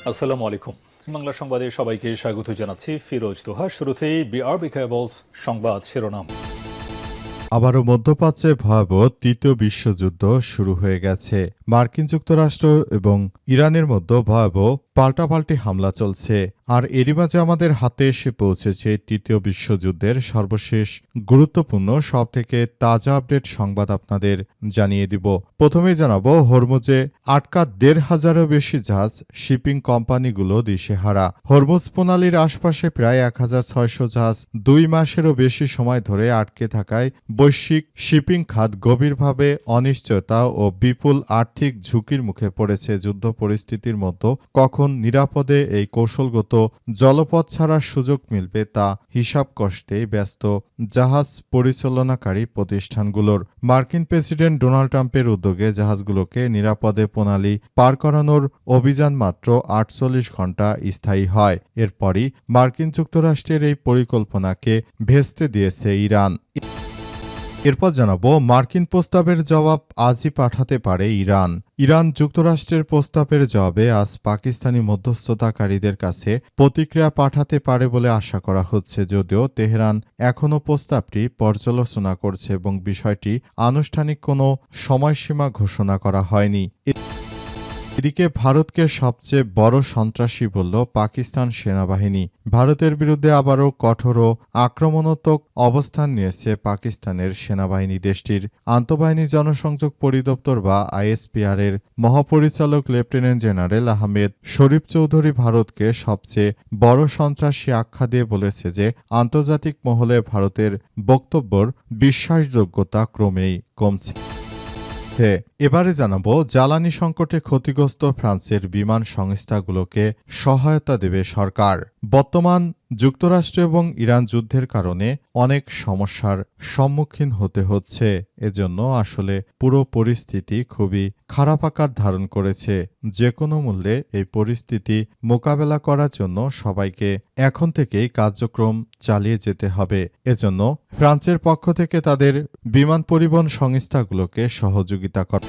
আসসালামু আলাইকুম। বাংলা সংবাদে সবাইকে স্বাগত জানাচ্ছি ফিরোজ তোহা। শুরুতেই বিআরবি কেবলস সংবাদ শিরোনাম। আবারও মধ্যপ্রাচ্যে ভয়াবহ তৃতীয় বিশ্বযুদ্ধ শুরু হয়ে গেছে। মার্কিন যুক্তরাষ্ট্র এবং ইরানের মধ্যে ভয়াবহ পাল্টাপাল্টি হামলা চলছে। আর এরই মাঝে আমাদের হাতে এসে পৌঁছেছে তৃতীয় বিশ্বযুদ্ধের সর্বশেষ গুরুত্বপূর্ণ সবথেকে তাজা আপডেট সংবাদ আপনাদের জানিয়ে দিব। প্রথমেই জানাবো, হরমুজে আটকা ১৫০০-এরও বেশি জাহাজ শিপিং কোম্পানিগুলো দিশেহারা। হরমুজ প্রণালীর আশপাশে প্রায় ১৬০০ জাহাজ ২ মাসেরও বেশি সময় ধরে আটকে থাকায় বৈশ্বিক শিপিং খাত গভীরভাবে অনিশ্চয়তা ও বিপুল আর্থিক ঝুঁকির মুখে পড়েছে। যুদ্ধ পরিস্থিতির মধ্যে কখন নিরাপদে এই কৌশলগত জলপথ ছাড়ার সুযোগ মিলবে তা হিসাব কষতেই ব্যস্ত জাহাজ পরিচালনাকারী প্রতিষ্ঠানগুলোর। মার্কিন প্রেসিডেন্ট ডোনাল্ড ট্রাম্পের উদ্যোগে জাহাজগুলোকে নিরাপদে প্রণালী পার করানোর অভিযান মাত্র ৪৮ ঘণ্টা স্থায়ী হয়। এরপরই মার্কিন যুক্তরাষ্ট্রের এই পরিকল্পনাকে ভেস্তে দিয়েছে ইরান। এরপর জানাবো, মার্কিন প্রস্তাবের জবাব আজই পাঠাতে পারে ইরান। ইরান যুক্তরাষ্ট্রের প্রস্তাবের জবাবে আজ পাকিস্তানি মধ্যস্থতাকারীদের কাছে প্রতিক্রিয়া পাঠাতে পারে বলে আশা করা হচ্ছে, যদিও তেহরান এখনও প্রস্তাবটি পর্যালোচনা করছে এবং বিষয়টি আনুষ্ঠানিক কোনো সময়সীমা ঘোষণা করা হয়নি। এদিকে ভারতকে সবচেয়ে বড় সন্ত্রাসী বলল পাকিস্তান সেনাবাহিনী। ভারতের বিরুদ্ধে আবারও কঠোর ও আক্রমণাত্মক অবস্থান নিয়েছে পাকিস্তানের সেনাবাহিনী। দেশটির আন্তঃবাহিনী জনসংযোগ পরিদপ্তর বা আইএসপিআর এর মহাপরিচালক লেফটেন্যান্ট জেনারেল আহমেদ শরীফ চৌধুরী ভারতকে সবচেয়ে বড় সন্ত্রাসী আখ্যা দিয়ে বলেছে যে আন্তর্জাতিক মহলে ভারতের বক্তব্যর বিশ্বাসযোগ্যতা ক্রমেই কমছে। এবারে জানাবো, জ্বালানি সংকটে ক্ষতিগ্রস্ত ফ্রান্সের বিমান সংস্থাগুলোকে সহায়তা দেবে সরকার। বর্তমান যুক্তরাষ্ট্র এবং ইরান যুদ্ধের কারণে অনেক সমস্যার সম্মুখীন হতে হচ্ছে। এজন্য আসলে পুরো পরিস্থিতি খুবই খারাপ আকার ধারণ করেছে। যে কোনো মূল্যে এই পরিস্থিতি মোকাবেলা করার জন্য সবাইকে এখন থেকেই কার্যক্রম চালিয়ে যেতে হবে। এজন্য ফ্রান্সের পক্ষ থেকে তাদের বিমান পরিবহন সংস্থাগুলোকে সহযোগিতা করা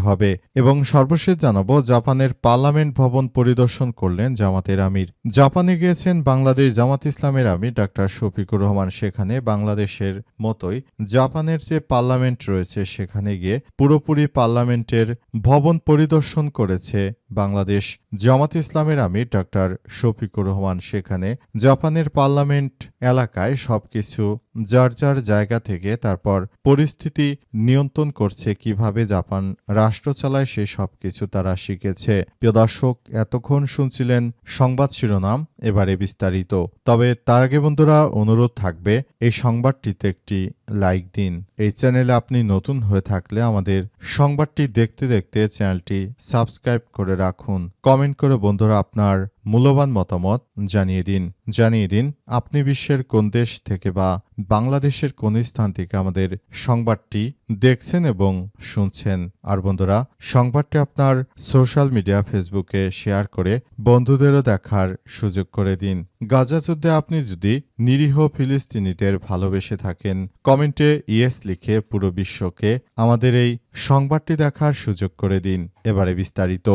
হবে। এবং সর্বশেষ জানাবো, জাপানের পার্লামেন্ট ভবন পরিদর্শন করলেন জামাতের আমির। জাপানে গিয়েছেন বাংলাদেশ জামাত ইসলামের আমির ডাক্তার শফিকুর রহমান। সেখানে বাংলাদেশের মতোই জাপানের যে পার্লামেন্ট রয়েছে সেখানে গিয়ে পুরোপুরি পার্লামেন্টের ভবন পরিদর্শন করেছে বাংলাদেশ জামাত ইসলামের আমির ডাক্তার শফিকুর রহমান। সেখানে জাপানের পার্লামেন্ট এলাকায় সবকিছু যার যার জায়গা থেকে তারপর পরিস্থিতি নিয়ন্ত্রণ করছে, কিভাবে জাপান রাষ্ট্র চালায় সেই সবকিছু তারা শিখেছে। প্রিয় দর্শক, এতক্ষণ শুনছিলেন সংবাদ শিরোনাম, এবারে বিস্তারিত। তবে তার আগে বন্ধুরা অনুরোধ থাকবে, এই সংবাদটিতে একটি লাইক দিন। এই চ্যানেলে আপনি নতুন হয়ে থাকলে আমাদের সংবাদটি দেখতে দেখতে চ্যানেলটি সাবস্ক্রাইব করে রাখুন। কমেন্ট করে বন্ধুরা আপনার মূল্যবান মতামত জানিয়ে দিন আপনি বিশ্বের কোন দেশ থেকে বা বাংলাদেশের কোন স্থান থেকে আমাদের সংবাদটি দেখছেন এবং শুনছেন। আর বন্ধুরা, সংবাদটি আপনার সোশ্যাল মিডিয়া ফেসবুকে শেয়ার করে বন্ধুদেরও দেখার সুযোগ করে দিন। গাজা যুদ্ধে আপনি যদি নিরীহ ফিলিস্তিনিদের ভালোবেসে থাকেন, কমেন্টে ইয়েস লিখে পুরো বিশ্বকে আমাদের এই সংবাদটি দেখার সুযোগ করে দিন। এবারে বিস্তারিত।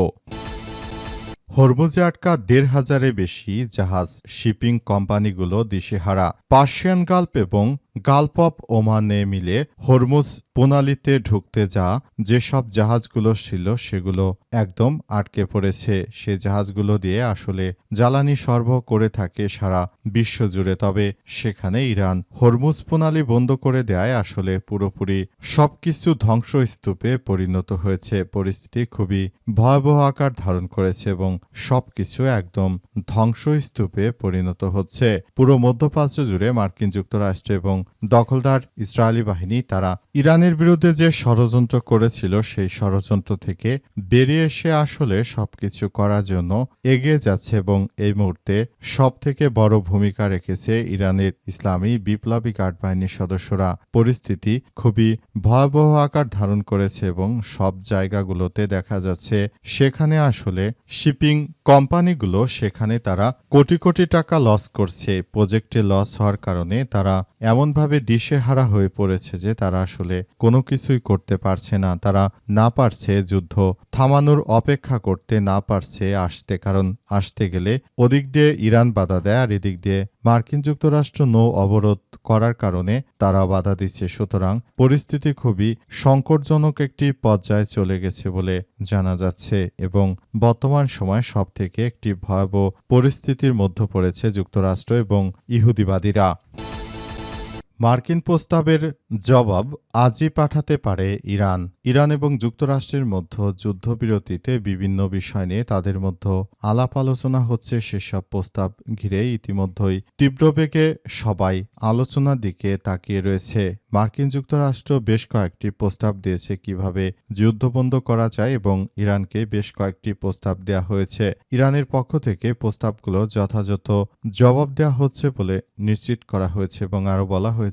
হরমুজে আটকা ১৫০০-এর বেশি জাহাজ শিপিং কোম্পানিগুলো দিশেহারা। পার্সিয়ান গালফ এবং গালফ অফ ওমানে মিলে হরমুজ প্রণালীতে ঢুকতে যেসব জাহাজগুলো ছিল সেগুলো একদম আটকে পড়েছে। সে জাহাজগুলো দিয়ে আসলে জ্বালানি সরবরাহ করে থাকে সারা বিশ্ব জুড়ে। তবে সেখানে ইরান হরমুজ প্রণালী বন্ধ করে দেয় আসলে পুরোপুরি সবকিছু ধ্বংসস্তূপে পরিণত হয়েছে। পরিস্থিতি খুবই ভয়াবহ আকার ধারণ করেছে এবং সবকিছু একদম ধ্বংসস্তূপে পরিণত হচ্ছে। পুরো মধ্যপ্রাচ্য জুড়ে মার্কিন যুক্তরাষ্ট্র এবং দখলদার ইসরায়েলি বাহিনী তারা ইরানের বিরুদ্ধে যে ষড়যন্ত্র করেছিল সেই ষড়যন্ত্র থেকে বেরিয়ে এসে আসলে সবকিছু করার জন্য এগিয়ে যাচ্ছে এবং এই মুহূর্তে সবথেকে বড় ভূমিকা রেখেছে ইরানের ইসলামী বিপ্লবী গার্ড বাহিনীর সদস্যরা। পরিস্থিতি খুবই ভয়াবহ আকার ধারণ করেছে এবং সব জায়গাগুলোতে দেখা যাচ্ছে সেখানে আসলে শিপিং কোম্পানিগুলো সেখানে তারা কোটি কোটি টাকা লস করছে। প্রজেক্টে লস হওয়ার কারণে তারা এমন এমনভাবে দিশেহারা হয়ে পড়েছে যে তারা আসলে কোনো কিছুই করতে পারছে না। তারা না পারছে যুদ্ধ থামানোর অপেক্ষা করতে, না পারছে আসতে, কারণ আসতে গেলে ওদিক দিয়ে ইরান বাধা দেয় আর এদিক দিয়ে মার্কিন যুক্তরাষ্ট্র নৌ অবরোধ করার কারণে তারা বাধা দিচ্ছে। সুতরাং পরিস্থিতি খুবই সংকটজনক একটি পর্যায়ে চলে গেছে বলে জানা যাচ্ছে এবং বর্তমান সময় সবথেকে একটি ভয়াবহ পরিস্থিতির মধ্যে পড়েছে যুক্তরাষ্ট্র এবং ইহুদিবাদীরা। মার্কিন প্রস্তাবের জবাব আজই পাঠাতে পারে ইরান। ইরান এবং যুক্তরাষ্ট্রের মধ্যে যুদ্ধবিরতিতে বিভিন্ন বিষয় নিয়ে তাদের মধ্যে আলাপ আলোচনা হচ্ছে। সেসব প্রস্তাব ঘিরে ইতিমধ্যেই তীব্রবেগে সবাই আলোচনার দিকে তাকিয়ে রয়েছে। মার্কিন যুক্তরাষ্ট্র বেশ কয়েকটি প্রস্তাব দিয়েছে কিভাবে যুদ্ধ বন্ধ করা যায় এবং ইরানকে বেশ কয়েকটি প্রস্তাব দেওয়া হয়েছে। ইরানের পক্ষ থেকে প্রস্তাবগুলো যথাযথ জবাব দেওয়া হচ্ছে বলে নিশ্চিত করা হয়েছে এবং আরও বলা হয়েছে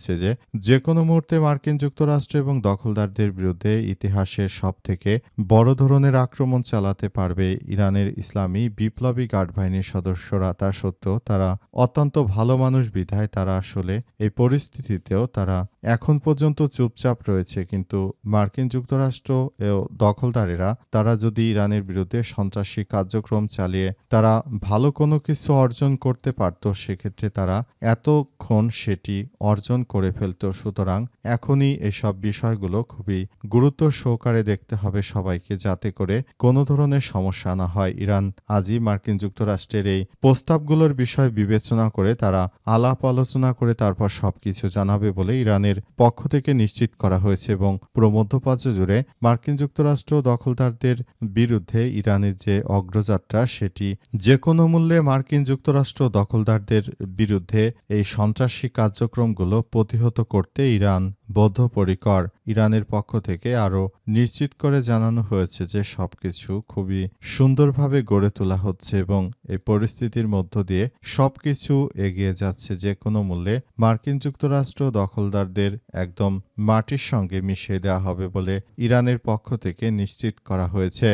যে কোনো মুহূর্তে মার্কিন যুক্তরাষ্ট্র এবং দখলদারদের বিরুদ্ধে ইতিহাসের সবথেকে বড় ধরনের আক্রমণ চালাতে পারবে ইরানের ইসলামী বিপ্লবী গার্ড বাহিনীর সদস্যরা। তা সত্ত্বেও তারা অত্যন্ত ভালো মানুষ বিধায় তারা আসলে এই পরিস্থিতিতেও তারা এখন পর্যন্ত চুপচাপ রয়েছে। কিন্তু মার্কিন যুক্তরাষ্ট্র ও দখলদারেরা তারা যদি ইরানের বিরুদ্ধে সন্ত্রাসী কার্যক্রম চালিয়ে তারা ভালো কোনো কিছু অর্জন করতে পারত, সেক্ষেত্রে তারা এতক্ষণ সেটি অর্জন করে ফেলত। সুতরাং এখনই এসব বিষয়গুলো খুবই গুরুত্ব সহকারে দেখতে হবে সবাইকে, যাতে করে কোনো ধরনের সমস্যা না হয়। ইরান আজই মার্কিন যুক্তরাষ্ট্রের এই প্রস্তাবগুলোর বিষয় বিবেচনা করে তারা আলাপ আলোচনা করে তারপর সবকিছু জানাবে বলে ইরানের পক্ষ থেকে নিশ্চিত করা হয়েছে এবং পুরো মধ্যপ্রাচ্য জুড়ে মার্কিন যুক্তরাষ্ট্র দখলদারদের বিরুদ্ধে ইরানের যে অগ্রযাত্রা সেটি যে কোনো মূল্যে মার্কিন যুক্তরাষ্ট্র দখলদারদের বিরুদ্ধে এই সন্ত্রাসী কার্যক্রমগুলো প্রতিহত করতে ইরান বদ্ধপরিকর। ইরানের পক্ষ থেকে আরও নিশ্চিত করে জানানো হয়েছে যে সবকিছু খুবই সুন্দরভাবে গড়ে তোলা হচ্ছে এবং এই পরিস্থিতির মধ্য দিয়ে সবকিছু এগিয়ে যাচ্ছে। যে কোনো মূল্যে মার্কিন যুক্তরাষ্ট্র দখলদারদের একদম মাটির সঙ্গে মিশিয়ে দেওয়া হবে বলে ইরানের পক্ষ থেকে নিশ্চিত করা হয়েছে।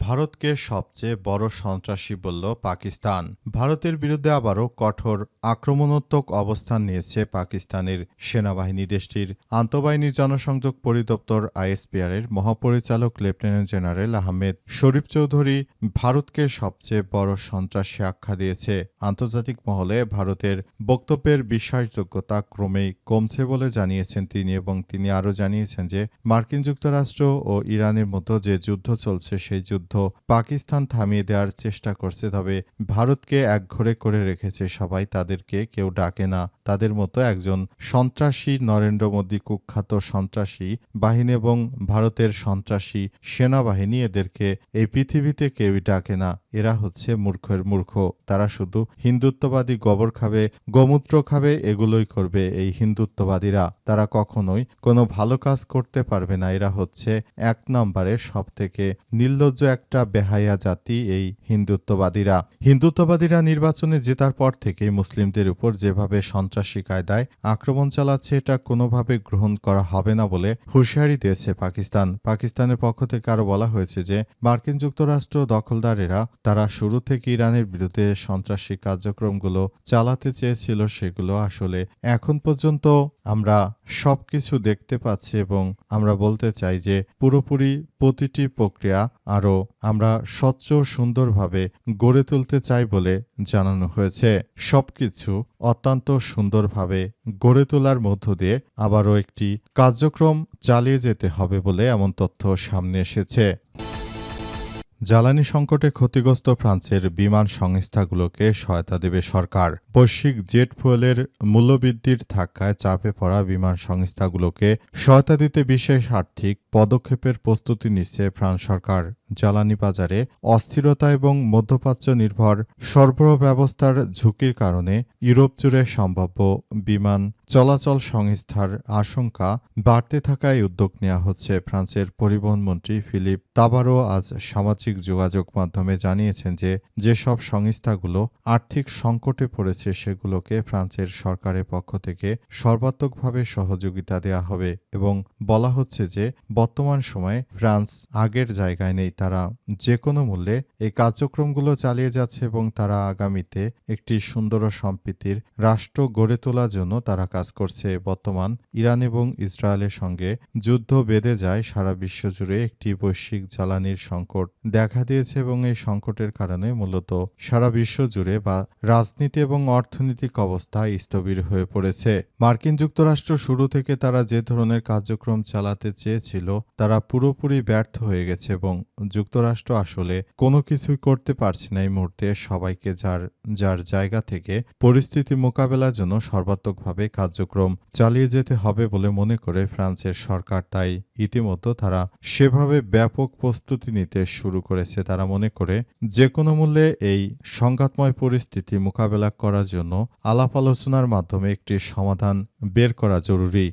ভারতকে সবচেয়ে বড় সন্ত্রাসী বলল পাকিস্তান। ভারতের বিরুদ্ধে আবারও কঠোর আক্রমণাত্মক অবস্থান নিয়েছে পাকিস্তানের সেনাবাহিনী। দেশটির আন্তঃবাহিনী জনসংযোগ পরিদপ্তর আইএসপিআর এর মহাপরিচালক লেফটেন্যান্ট জেনারেল আহমেদ শরীফ চৌধুরী ভারতকে সবচেয়ে বড় সন্ত্রাসী আখ্যা দিয়েছে। আন্তর্জাতিক মহলে ভারতের বক্তব্যের বিশ্বাসযোগ্যতা ক্রমেই কমছে বলে জানিয়েছেন তিনি এবং তিনি আরও জানিয়েছেন যে মার্কিন যুক্তরাষ্ট্র ও ইরানের মধ্যে যে যুদ্ধ চলছে সেই যুদ্ধ পাকিস্তান থামিয়ে দেওয়ার চেষ্টা করছে, তবে ভারতকে একঘরে করে রেখেছে সবাই। তাদেরকে কেউ ডাকে না। তাদের মতো একজন সন্ত্রাসী নরেন্দ্র মোদী কুখ্যাত সন্ত্রাসী বাহিনী এবং ভারতের সন্ত্রাসী সেনাবাহিনী, এদেরকে এই পৃথিবীতে কেউই ডাকে না। এরা হচ্ছে মূর্খের মূর্খ। তারা শুধু হিন্দুত্ববাদী গোবর খাবে, গোমূত্র খাবে, এগুলোই করবে এই হিন্দুত্ববাদীরা। তারা কখনোই কোনো ভালো কাজ করতে পারবে না। এরা হচ্ছে এক নম্বরে সবথেকে নির্লজ্জ একটা বেহায়া জাতি এই হিন্দুত্ববাদীরা। হিন্দুত্ববাদীরা নির্বাচনে জেতার পর থেকেই মুসলিমদের উপর যেভাবে সন্ত্রাসী কায়দায় আক্রমণ চালাচ্ছে এটা কোনোভাবে গ্রহণ করা হবে না বলে হুঁশিয়ারি দিয়েছে পাকিস্তান। পাকিস্তানের পক্ষ থেকে আরও বলা হয়েছে যে মার্কিন যুক্তরাষ্ট্র দখলদারেরা তারা শুরু থেকে ইরানের বিরুদ্ধে সন্ত্রাসী কার্যক্রমগুলো চালাতে চেয়েছিল, সেগুলো আসলে এখন পর্যন্ত আমরা সবকিছু দেখতে পাচ্ছি এবং আমরা বলতে চাই যে পুরোপুরি প্রতিটি প্রক্রিয়া আরও আমরা স্বচ্ছ সুন্দরভাবে গড়ে তুলতে চাই বলে জানানো হয়েছে। সবকিছু অত্যন্ত সুন্দরভাবে গড়ে তোলার মধ্য দিয়ে আবারও একটি কার্যক্রম চালিয়ে যেতে হবে বলে এমন তথ্য সামনে এসেছে। জ্বালানি সংকটে ক্ষতিগ্রস্ত ফ্রান্সের বিমান সংস্থাগুলোকে সহায়তা দেবে সরকার। বৈশ্বিক জেট ফুয়েলের মূল্যবৃদ্ধির ধাক্কায় চাপে পড়া বিমান সংস্থাগুলোকে সহায়তা দিতে বিশেষ আর্থিক পদক্ষেপের প্রস্তুতি নিচ্ছে ফ্রান্স সরকার। জ্বালানি বাজারে অস্থিরতা এবং মধ্যপ্রাচ্য নির্ভর সরবরাহ ব্যবস্থার ঝুঁকির কারণে ইউরোপ জুড়ে সম্ভাব্য বিমান চলাচল সংস্থার আশঙ্কা বাড়তে থাকায় উদ্যোগ নেওয়া হচ্ছে। ফ্রান্সের পরিবহন মন্ত্রী ফিলিপ তাবারো আজ সামাজিক যোগাযোগ মাধ্যমে জানিয়েছেন যে যেসব সংস্থাগুলো আর্থিক সংকটে পড়েছে সেগুলোকে ফ্রান্সের সরকারের পক্ষ থেকে সর্বাত্মকভাবে সহযোগিতা দেওয়া হবে এবং বলা হচ্ছে যে বর্তমান সময়ে ফ্রান্স আগের জায়গায় নেই। তারা যে কোনো মূল্যে এই কার্যক্রমগুলো চালিয়ে যাচ্ছে এবং তারা আগামীতে একটি সুন্দর ও সম্প্রীতির রাষ্ট্র গড়ে তোলার জন্য তারা কাজ করছে। বর্তমান ইরান এবং ইসরায়েলের সঙ্গে যুদ্ধ বেঁধে যায়, সারা বিশ্বজুড়ে একটি বৈশ্বিক জ্বালানির সংকট দেখা দিয়েছে এবং এই সংকটের কারণে মূলত সারা বিশ্ব জুড়ে বা রাজনীতি এবং অর্থনৈতিক অবস্থা স্থবির হয়ে পড়েছে। মার্কিন যুক্তরাষ্ট্র শুরু থেকে তারা যে ধরনের কার্যক্রম চালাতে চেয়েছিল তারা পুরোপুরি ব্যর্থ হয়ে গেছে এবং যুক্তরাষ্ট্র আসলে কোনো কিছুই করতে পারছে না এই মুহূর্তে। সবাইকে যার যার জায়গা থেকে পরিস্থিতি মোকাবেলার জন্য সর্বাত্মকভাবে কার্যক্রম চালিয়ে যেতে হবে বলে মনে করে ফ্রান্সের সরকার। তাই ইতিমধ্যে তারা সেভাবে ব্যাপক প্রস্তুতি নিতে শুরু করেছে। তারা মনে করে যে কোনো মূল্যে এই সংঘাতময় পরিস্থিতি মোকাবেলা করার জন্য আলাপ আলোচনার মাধ্যমে একটি সমাধান বের করা জরুরি।